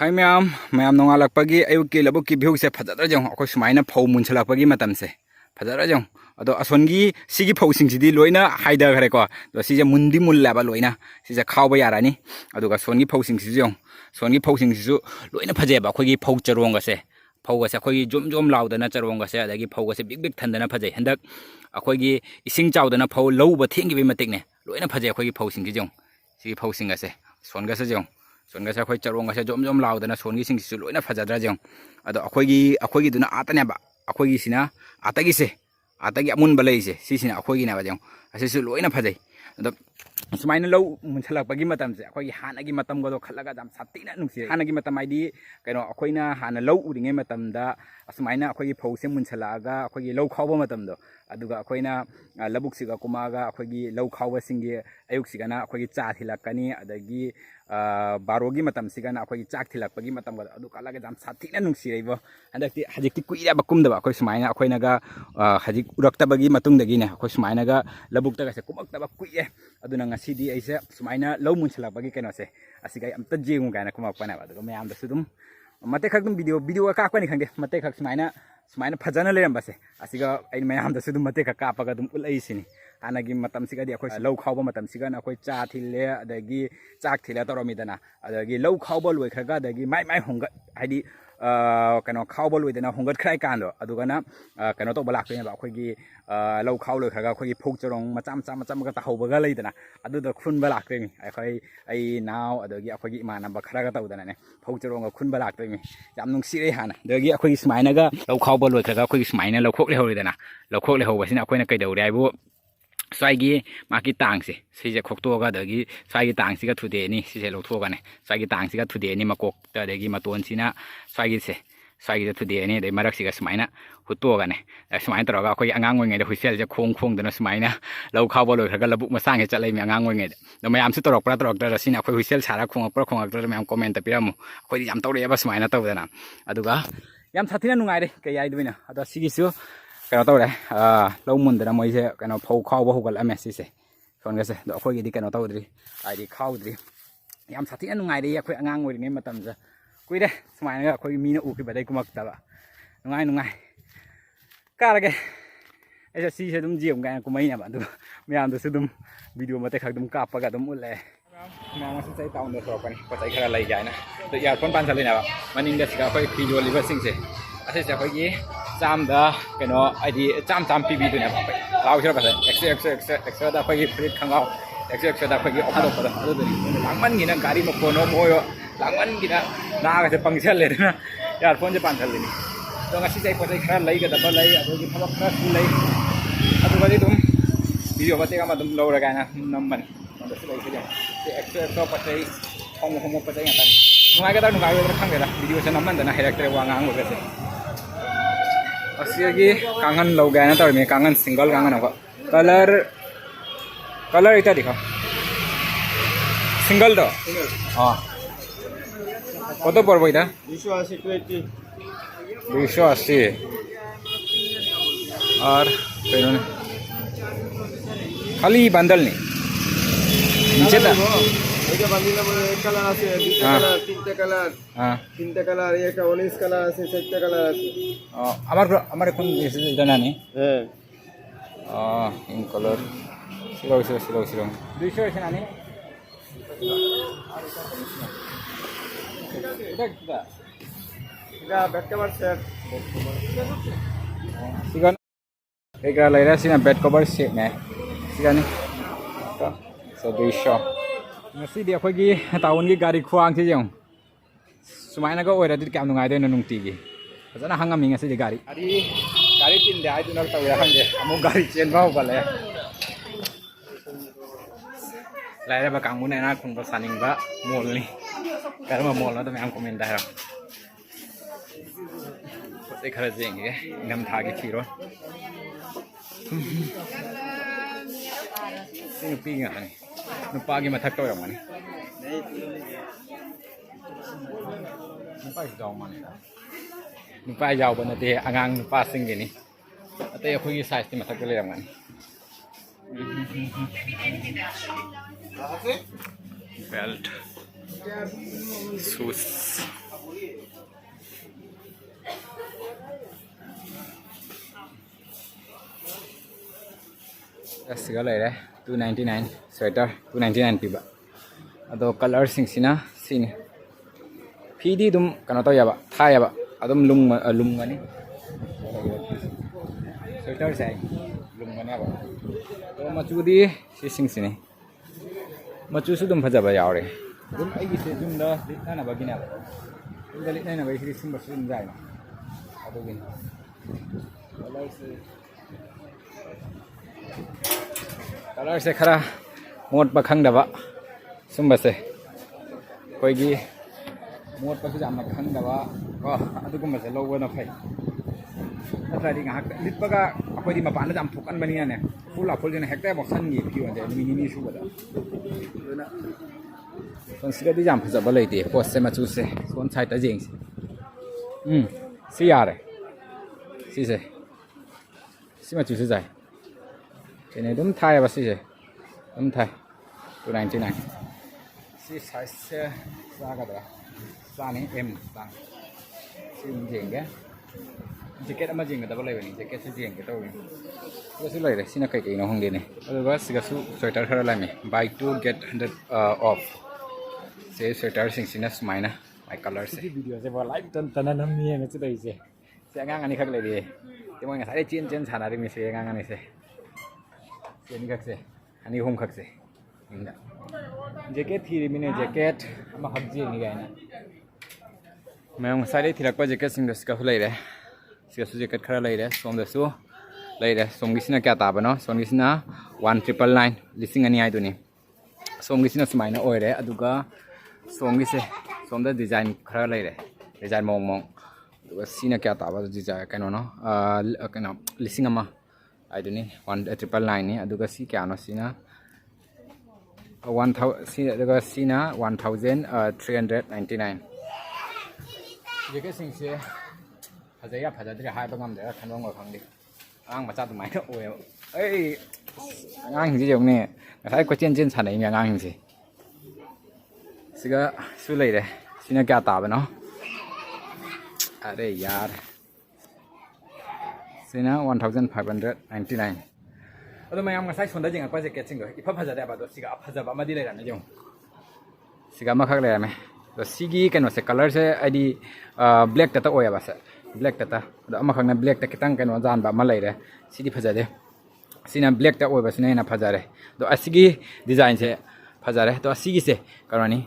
Hai ma'am नोंगालकपगी अयुक्की लबुक्की भिउसे फजदर जंग अखोय सुमाइना फौ मुनसलकपगी मतमसे फजदर जंग अदो असोनगी सिगी फौसिंगसिदि लोइना हाइदगरेको दो सिजे मुंदी मुल्लाबा लोइना सिजे खावबा यारानी अदुगा सोनगी फौसिंगसिजु जंग सोनगी फौसिंगसिजु लोइना फजेबा अखोयगी फौ चरोंगसे फौगसे अखोयगी जोम जोम लाउदना चरोंगसे अदगी फौगसे बिग बिग थंदना फजे हंदक अखोयगी इसिंग चाउदना फौ लौबा थेंगिबे मतिकने लोइना फजे अखोयगी फौसिंगसि जंग सिगी फौसिंगसे सोनगसे जंग सोनगसे अखोय चरोंगसे जोम जोम लाउदना सोनगी सिंगसिजु लोइना फजदरा जंग अदो अखोयगी दुना आतनेबा अखोयगी सिना आतगिसे आतगी अमुनबा लेइसे सिसिना अखोयगी नाबा जंग असिसु लोइना फजै अदो सुमाइना लौ मुनसलकपगी मतमसे अखोयगी हानागी मतमगदो खल्लगा जाम सातिना नुंसि हानागी मतम आइदी कनो अखोयना हाना लौ उरिङे मतमदा असुमाइना अखोयगी फौसे मुनसलागा अखोयगी लौ खावबा मतमदो अदुगा अखोयना लबुकसिगा कुमागा अखोयगी लौ खावबसिंगे अयुक्सिगाना अखोयगी चा थिलकनी अदगी बारोगी मतमसिगाना अखोयगी चाक थिलकपगी मतमगदो अदु कल्लगा जाम सातिना नुंसिरैबो हंदक्ति हजिक्ति कुइराबा कुमदबा अखोय सुमाइना अखोयनागा हजिक उरक्तबगी मतुंगदगिने अखोय सुमाइनागा लबुक्तगासे कुमक्तबा कुइए अदुना ngасꯤꯗꯤ ꯑꯩꯁꯦ ꯁꯨꯃꯥꯏꯅ ꯂꯧ ꯃꯨꯟꯁꯜꯂꯛꯄꯒꯤ ꯀꯩꯅꯣꯁꯦ ꯑꯁꯤꯒ ꯑꯝꯇ ꯌꯦꯡꯉꯨ ꯀꯥꯏꯅ ꯀꯨꯝꯃꯛꯄꯅꯦꯕ ꯑꯗꯨꯒ ꯃꯌꯥꯝꯗꯁꯨ ꯑꯗꯨꯝ ꯃꯇꯦꯛ ꯈꯛ ꯑꯗꯨꯝ ꯚꯤꯗꯤꯑꯣ ꯀꯥꯞꯀꯅꯤ ꯈꯪꯗꯦ ꯃꯇꯦꯛ ꯈꯛ ꯁꯨꯃꯥꯏꯅ ꯐꯖꯅ ꯂꯩꯔꯝꯕꯁꯦ ꯑꯁꯤꯒ ꯑꯩ ꯃꯌꯥꯝꯗꯁꯨ ꯑꯗꯨꯝ ꯃꯇꯦꯛ ꯈꯛ ꯀꯥꯞꯄꯒ ꯑꯗꯨꯝ ꯎꯠꯂꯛꯏꯁꯤꯅꯤ ꯍꯥꯟꯅꯒꯤ ꯃꯇꯝꯁꯤꯒꯗꯤ ꯑꯩꯈꯣꯏ ꯂꯧ ꯈꯥꯎꯕ ꯃꯇꯝꯁꯤꯒꯅ ꯑꯩꯈꯣꯏ ꯆꯥ ꯊꯤꯜꯂꯦ ꯑꯗꯒꯤ ꯆꯥꯛ ꯊꯤꯜꯂ ꯇꯧꯔꯝꯃꯤꯗꯅ ꯑꯗꯒꯤ ꯂꯧ ꯈꯥꯎꯕ ꯂꯣꯏꯈ꯭ꯔꯒ ꯑꯗꯒꯤ ꯃꯥꯏ ꯍꯣꯡꯒꯠ ꯍꯥꯏꯗꯤ कनो खाव लोदना होंगत्खराय कांदो अदुगना कनो तौब लाक्तोनेबा अखोयगी लौ खाव लोखरगा अखोयगी फोक चरोंग मचा मचा मचा मचा ताहौबगा लैदना अदुदा खुनबा लाक्तोनि अखोय अई नाव अदगी अखोयगी इमानबा खरागा तौदनाने फोक चरोंग खुनबा लाक्तोनि याम नुंसिरे हाना दगी अखोयगी स्माइनागा लौ खाव लोखरगा अखोयगी स्माइना लौखोक लेहौरिदना लौखोक लेहौबसिना अखोयना कैदौरे आइबो स्वाइगी माकी तांगसे सिजे खोक्तोगा दगी स्वाइगी तांगसिगा थुदेनी सिजे लौथोगाने स्वाइगी तांगसिगा थुदेनी मकोक तदगी मतोनसिना स्वाइगी थुदेनी दे मरक्सिगा सुमाइना हुतोगाने सुमाइन तरोगा अखोय अंगांग ओइङेदा हुइसेलजे खोंग खोंगदना सुमाइना लौ खावबा लोखरगा लबुक मसांगे चलै मे अंगांग ओइङेदा द मयामसु तरोक्तरा सिना अखोय हुइसेल सारा खोंगक्तरा मयाम कमेन्ट पिरामु अखोयदि याम तौरेबा सुमाइना तौदना अदुगा याम साथिना नुंगाइरे कय याइदबिना अदा सिगिसु कनो तौरे लौ मुंदना मोइसे कनो फौ खावबा होगलअमे सिसे सोनगसे दो अखोयगिदि कनो तौद्रि आइदि खावद्रि याम साथिना नुंगाइरे अखोय अंगांग ओइरिङे मतमजा कुइरे सुमाइना अखोय मीना उखिबदै कुमक्तबा नुंगाइ कारगे ऐसे सिसे दुम जियम गाय कुमैनाबा अदु मयामदसु दुम वीडियो मते खक दुम कापगा दुम उले मयामसु चाहिँ टाउन दसरपनि पचाइ खरा लै गायना तो इयरफोन पानसलिनाबा मनिंगदा सिगा अखोय फिजो लिबसिंगसे असेसे अखोयगी चामदा कनो आइदि चाम पिबिदुने अखोय लाउसिरा बसे एक्स दा अखोयगी फ्रिज खंगाव एक्स दा अखोयगी अफदोपदा अदुदनि लांगमनगिना गाड़ी मखोनो मोयो लांगमनगिना नागासे पंक्चरलेदना इयरफोन जे पानसलिनि तो ngasi चाहिँ पचाइ खरा लैगदबा लै अदुगी थबक खरा सु लै अदुगदि दुम भिडियो मतेगा मा दुम लौरगाना नम्बन अदसु लैसे एक्स पचाइ होमो पचाइ ngata नुगाइगदर खंगेदा भिडियो से नम्मनदना हेरक्तरे वांगांग बगसे असिगी कांगन लौगाना तौरमे कांगन सिंगल कांगन अब कलर इटा दिखा सिंगल तो कत पड़ब इटा 280 और खाली बंडल नहीं नीचे था कलर আছে দুইটা কালার তিনটা কালার তিনটা কালার এটা 19 কালার আছে চারটা কালার আছে আমার এখন এটা না নি হ্যাঁ ইন কালার সিলো 200 আছে না নি এটা back cover set sigan ega laira sina bed cover set ne sigani to so 200 ngasi dia khoi taun gi gari khuang si jong sumaina ga oira dit kam nungai de nungti gi jana hangami ngasi di gari tin de ai tunal tawira hangge amu gari chen bau bale laira ba kang mun na khung ba saning ba mol ni karma mol na to am comment da ra ते खरा जेंगे नम थागे खीरो नुपी ngani नुपागी मथक तो यमani नुपा जाव माने नुपा जाव बनते आगांग नुपा सिंगेनी अते अखोगी size नि मथक ले यमani belt shoes siga lay re 299 sweater 299 piba ado color sing sina sin phidi dum kana to yaba tha yaba adum lum gani sweater sai lum gani aba to machu di si sing sini machu su dum phajaba yawre dum ai gi se dum da litna na bagina dum da litna na bai si sim basun jai na ado gin color se khara mod ba khang da ba sum ba se koi gi mod pa su jam na khang da ba ko adu kum se lo na phai na tra di ngak lit pa ga akoi di ma pa na jam phuk an bani na ne full ne hekta ba san gi phi on de mini su ba da na son siga di jam pha ba lai de post se ma chu se son chai ta jing si ya re si se si ma chu se jai cái này đúng thay và xí gì đúng thay 299 xí size ra cái đó ra này em ra xí gì cái jacket mà gì người ta bao lấy vậy jacket xí gì cái đâu cái xí lấy đấy xí nó cái nó không đi này rồi bác xí cái số sweater khá là mày buy 2 get 100 off xí sweater xí xí nó smile na my color xí video sẽ vào like tân nó miếng nó sẽ đây gì sẽ ngang anh đi khác lấy đi thì mọi người thấy trên sàn này mình sẽ ngang anh này sẽ ini kakse ani home kakse inga jacket thiri mine jacket ama habji ni gaina mayong sare thirak pa jacket sing das ka hulai re sia su jacket khara lai re som da su lai re som gisina kya ta ba no som gisina 1999 lising ani ai du ni som gisina sumaina oi re aduga som gise som da design khara lai re design mong aduga sina kya ta ba design kaino no kaino lising ama ai duni 1999 ni aduga si kya no sina 1000 si aduga sina 1399 jeke sing se phajaya phajadri hai bangam de khanong wa khangdi ang macha tu mai no oi ei ang ji jong ne ngai ko chen sanai mi ang ji siga su lai de sina kya ta ba no are yaar sina 1599 ado mayam ngasai sonda jing akwa jacket sing ipa phaja da ba do siga phaja ba ma di lai ran jong siga ma khak lai me to sigi kano se color se id black ta oya ba sa black ta do ama khak na black ta kitang kano jan ba ma lai re sidi phaja de sina black ta oya ba sina na phaja re do asigi design se phaja re to asigi se karani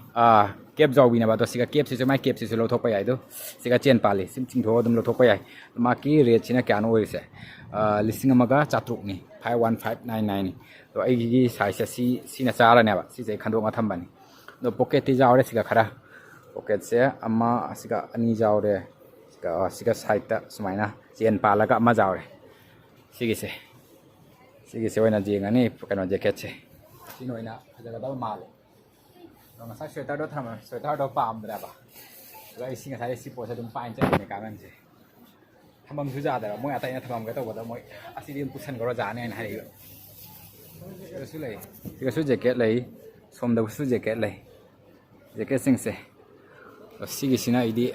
cap jaw bi na ba to siga cap se mai cap se lo thok pa yai do siga chen pa le sim ching tho dum lo thok pa yai ma ki rate china kya no oi se lising amaga chatruk ni 51599 ni to ai gi size si na cha ra ne ba si se khando ma tham ba ni do pocket ti jaw re siga khara pocket se ama siga ani jaw re siga side ta sumaina chen pa la ga ma jaw re sigi se oina jing ani kano jacket se sinoina phaja da ma le nó sai sweater đó tham sweater đó palm ra ba rồi xin cái si po sa dum pain cha ne ka man je thamam su ja da mo ya tai na thamam ga to ba mo asidim pusan go ja ne na hai cái su lai cái su jacket lai som da su jacket lai jacket sing se si gi sina idi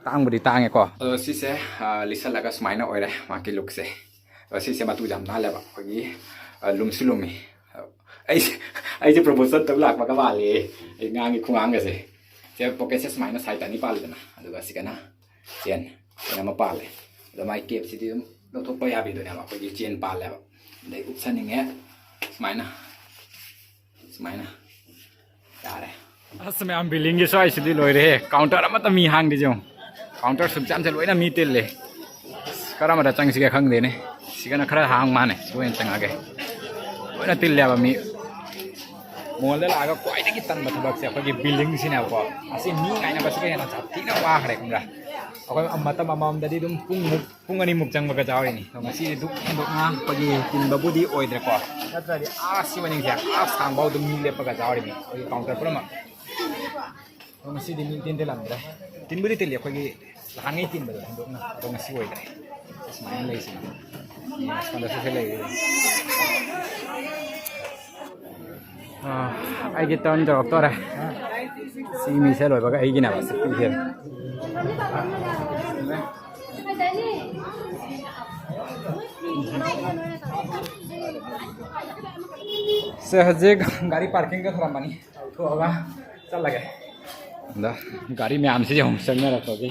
tang budi tang ko si se lisal laga smai na oi re ma ki look se si se ma tu jam na le ba ko gi lum su lumi aiจะ proposal ตัวหลักมาก็ว่าเลยไอ้งานงี้คงงานกันสิจะโปรแกรมสมัยน่ะใส่แต่นี่ปาเลยนะดูกันสิกันนะเจนเป็นมาปาเลยแล้วไม่เก็บสิที่เราทุบไปยาไปตัวเนี่ยว่าพอดีเจนปาแล้วได้อุปสรรคอย่างเงี้ยสมัยนะได้เลยสมัยอันบิลลิ่งก็ใช่สิที่ลอยเลยカウンターมันต้องมีห้างดิจงカウンターสุดจันจะลอยน่ะมีเต็มเลยก็เรามาจังสิกันข้างเดียวนี่สิกันนะคราห้างมาเนี่ยช่วยจังอะไรลอยน่ะเต็มเลยแบบนี้mall la aga kwai de kitan bathbak se apagi building sina ko asin ni ngai na basike na chatti na wa khare kumra akoi amata mamam dadi dum pung ani muk chang baga jawi ni ma si duk na pagi tin babudi oidre ko natra di a si wani ja a sang bau dum ni le paga jawi ni oi counter prama ma si di min tin de lam da tin budi te le pagi hangi tin ba duk na to ma si oidre smile lai si ni skanda se le ai cái tên cho tôi đây si mi sẽ rồi vào cái gì nào sẽ đi thêm से हजे गाड़ी parking का थोड़ा money तो होगा चल लगे दा गाड़ी में आम से जो चलने रखो जी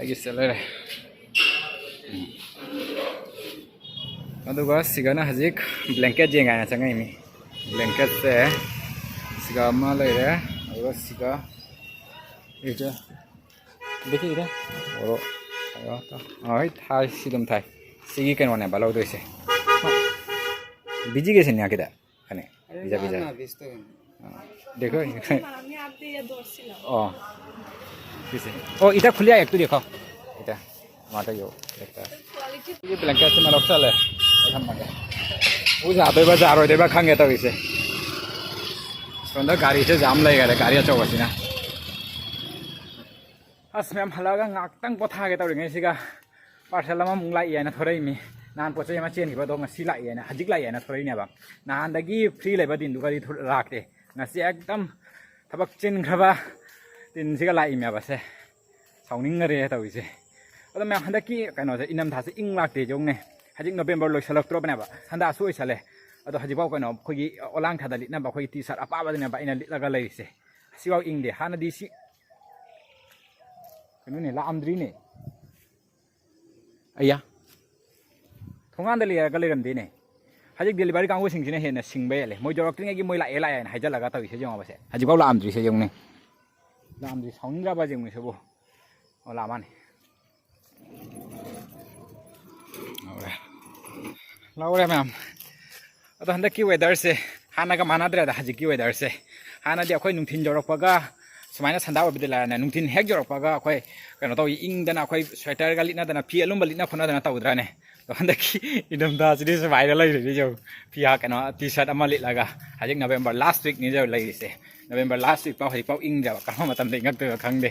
आगे चल रहे अदुगा सिगाना हजिक ब्लैंकेट जेंगा चंगे मी ब्लैंकेट से सिगा मा ले रे अदुगा सिगा इजे देखिए इधर और आयो तो हाय थाई सिदम थाई सिगी केन वने बालो दोइसे बिजी गेছে নি আকিদা এখানে বিজা বিজা না ব্যস্ত দেখো আমি আপনি ইয়া দৌড়ছিলাম ও কিসে ও এটা খুলিয়া একটু দেখো এটা মাটা यो একটা কোয়ালিটি ये ब्लैंकेट से मालक चले हम मांगे वो जाते बा जा रहे बा खांगे तो इसे सुंदर गाड़ी से जाम लगे रे गाड़ी अच्छा होगी ना अस में हम हलागा ngaktang पथा के तो रिंगे सिगा पार्सल मा मुंगला ये ना थोरै मी नान पोचे मा चेन खिबा दो ngasi लाइ ना हजिक लाइ ना थोरै ने बा नान दगी फ्री लेबा दिन दुगा दि राखते ngasi एकदम थबक चेन खबा दिन सिगा लाइ मे बासे साउनिंग रे तो इसे अदो मैं हंदकी कनो से इनम थासे इंग लाक्ते जोंने हजिक नवेम्बर लोइसलक त्रोबनेबा हंदा सुइसले अदो हजिबाव कनो खोगी ओलांग थादली ना बा खोगी टी शर्ट अपाबा ने बा इना लिटलागा लैसे सिवाव इंगदे हानादि सि कनो ने लामद्री ने अया थोंगान दली ga लेरमदे ने हजिक डिलीवरी कांगो सिंगसिने हेने सिंगबे ले मोय जरक्तिंगे gi मोय लाए लाए हाइजलागा तविसे जोंबा से हजिबाव लामद्री से जोंने लामद्री साउंगा बा जोंने सबो ओ लामाने लाउरे मैम अदो हंदक की वेदर से हाना का मानाद्रे दा हजि की वेदर से हाना दि अखोय नुंथिन जरकपगा सुमायना संदा ओबदि लाना नुंथिन हेक जरकपगा अखोय कनो तो इंग दना अखोय स्वेटर गा लिना दना फी अलुम लिना फना दना तउद्राने तो हंदक की इदम दा सिदि से वायरल लइ जो फिया कनो टी शर्ट अमा लिलागा हजिक नवंबर लास्ट वीक नि जो लइ से नवंबर लास्ट वीक पाव हजि पाव इंग जाबा कनो मतम दे ngak तो खंगदे